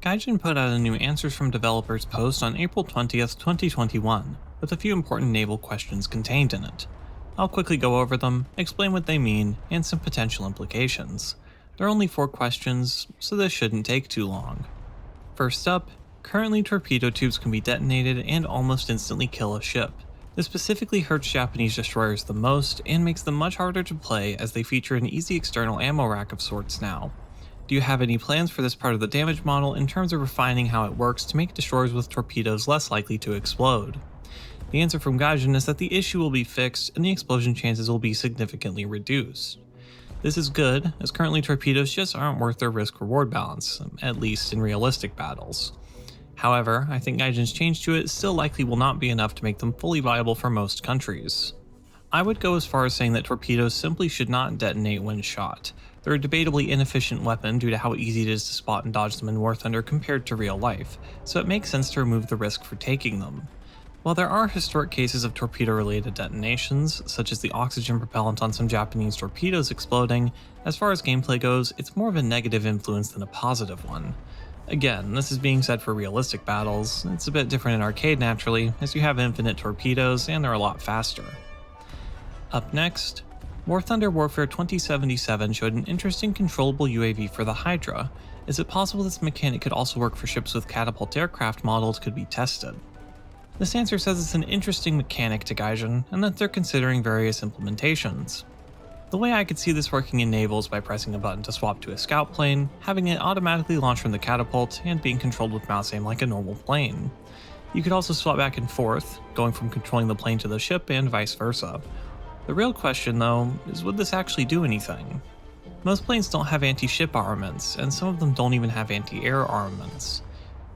Gaijin put out a new Answers from Developers post on April 20th, 2021, with a few important naval questions contained in it. I'll quickly go over them, explain what they mean, and some potential implications. There are only 4 questions, so this shouldn't take too long. First up, currently torpedo tubes can be detonated and almost instantly kill a ship. This specifically hurts Japanese destroyers the most and makes them much harder to play as they feature an easy external ammo rack of sorts now. Do you have any plans for this part of the damage model in terms of refining how it works to make destroyers with torpedoes less likely to explode? The answer from Gaijin is that the issue will be fixed and the explosion chances will be significantly reduced. This is good, as currently torpedoes just aren't worth their risk-reward balance, at least in realistic battles. However, I think Gaijin's change to it still likely will not be enough to make them fully viable for most countries. I would go as far as saying that torpedoes simply should not detonate when shot. They're a debatably inefficient weapon due to how easy it is to spot and dodge them in War Thunder compared to real life, so it makes sense to remove the risk for taking them. While there are historic cases of torpedo-related detonations, such as the oxygen propellant on some Japanese torpedoes exploding, as far as gameplay goes, it's more of a negative influence than a positive one. Again, this is being said for realistic battles. It's a bit different in arcade naturally, as you have infinite torpedoes and they're a lot faster. Up next, War Thunder Warfare 2077 showed an interesting controllable UAV for the Hydra. Is it possible this mechanic could also work for ships with catapult aircraft models could be tested? This answer says it's an interesting mechanic to Gaijin, and that they're considering various implementations. The way I could see this working in Naval is by pressing a button to swap to a scout plane, having it automatically launch from the catapult, and being controlled with mouse aim like a normal plane. You could also swap back and forth, going from controlling the plane to the ship and vice versa. The real question though, is would this actually do anything? Most planes don't have anti-ship armaments, and some of them don't even have anti-air armaments.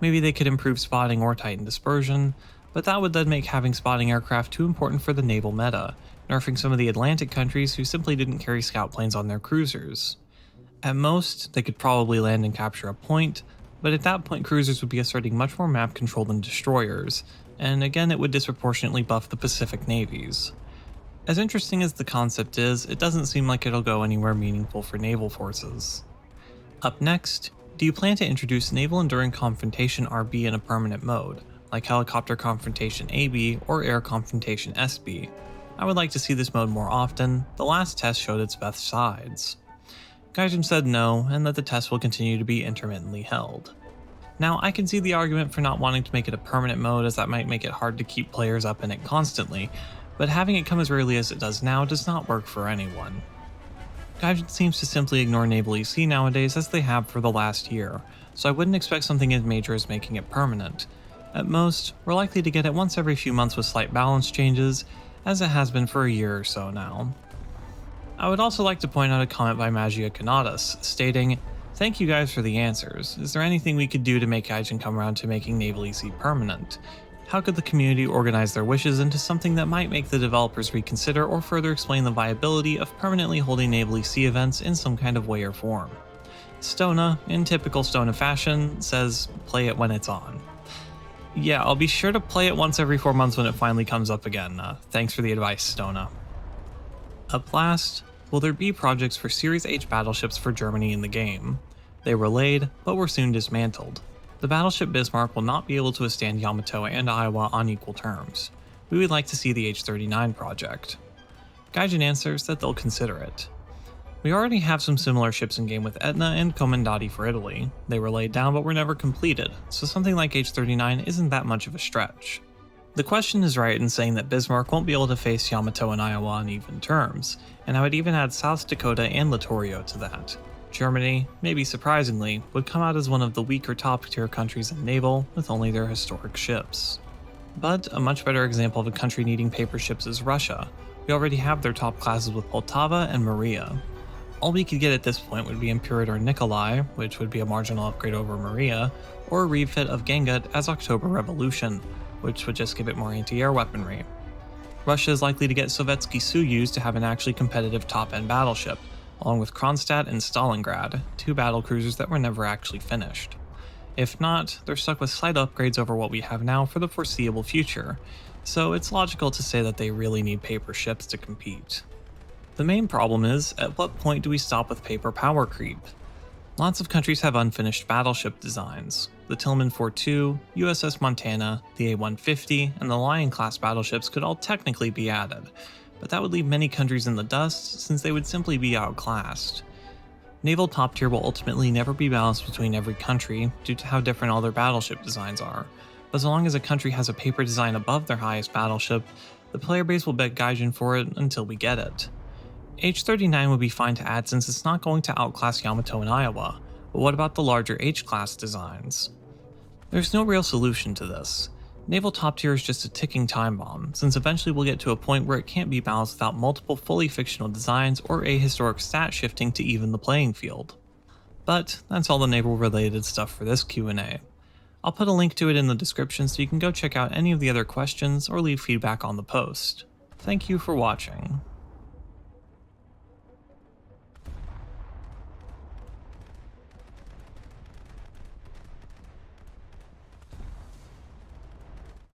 Maybe they could improve spotting or tighten dispersion, but that would then make having spotting aircraft too important for the naval meta, nerfing some of the Atlantic countries who simply didn't carry scout planes on their cruisers. At most, they could probably land and capture a point, but at that point cruisers would be asserting much more map control than destroyers, and again it would disproportionately buff the Pacific navies. As interesting as the concept is, it doesn't seem like it'll go anywhere meaningful for naval forces. Up next, do you plan to introduce Naval Enduring Confrontation RB in a permanent mode, like Helicopter Confrontation AB or Air Confrontation SB? I would like to see this mode more often. The last test showed its best sides. Gaijin said no, and that the test will continue to be intermittently held. Now, I can see the argument for not wanting to make it a permanent mode, as that might make it hard to keep players up in it constantly, but having it come as rarely as it does now does not work for anyone. Gaijin seems to simply ignore Naval EC nowadays, as they have for the last year, so I wouldn't expect something as major as making it permanent. At most, we're likely to get it once every few months with slight balance changes, as it has been for a year or so now. I would also like to point out a comment by Magia Canadas, stating, "Thank you guys for the answers. Is there anything we could do to make Gaijin come around to making Naval EC permanent? How could the community organize their wishes into something that might make the developers reconsider or further explain the viability of permanently holding Naval EC events in some kind of way or form?" Stona, in typical Stona fashion, says, "Play it when it's on." Yeah, I'll be sure to play it once every 4 months when it finally comes up again. Thanks for the advice, Stona. Up last, will there be projects for Series H battleships for Germany in the game? They were laid, but were soon dismantled. The battleship Bismarck will not be able to withstand Yamato and Iowa on equal terms. We would like to see the H-39 project. Gaijin answers that they'll consider it. We already have some similar ships in game with Etna and Comandati for Italy. They were laid down but were never completed, so something like H-39 isn't that much of a stretch. The question is right in saying that Bismarck won't be able to face Yamato and Iowa on even terms, and I would even add South Dakota and Littorio to that. Germany, maybe surprisingly, would come out as one of the weaker top-tier countries in naval with only their historic ships. But a much better example of a country needing paper ships is Russia. We already have their top classes with Poltava and Maria. All we could get at this point would be Imperator Nikolai, which would be a marginal upgrade over Maria, or a refit of Gangut as October Revolution, which would just give it more anti-air weaponry. Russia is likely to get Sovietsky Soyuz to have an actually competitive top-end battleship, along with Kronstadt and Stalingrad, 2 battlecruisers that were never actually finished. If not, they're stuck with slight upgrades over what we have now for the foreseeable future, so it's logical to say that they really need paper ships to compete. The main problem is, at what point do we stop with paper power creep? Lots of countries have unfinished battleship designs. The Tillman 4-2, USS Montana, the A-150, and the Lion-class battleships could all technically be added, but that would leave many countries in the dust since they would simply be outclassed. Naval top tier will ultimately never be balanced between every country due to how different all their battleship designs are, but as long as a country has a paper design above their highest battleship, the player base will bet Gaijin for it until we get it. H-39 would be fine to add since it's not going to outclass Yamato and Iowa, but what about the larger H-class designs? There's no real solution to this. Naval top tier is just a ticking time bomb, since eventually we'll get to a point where it can't be balanced without multiple fully fictional designs or ahistoric stat shifting to even the playing field. But that's all the naval related stuff for this Q&A. I'll put a link to it in the description so you can go check out any of the other questions or leave feedback on the post. Thank you for watching.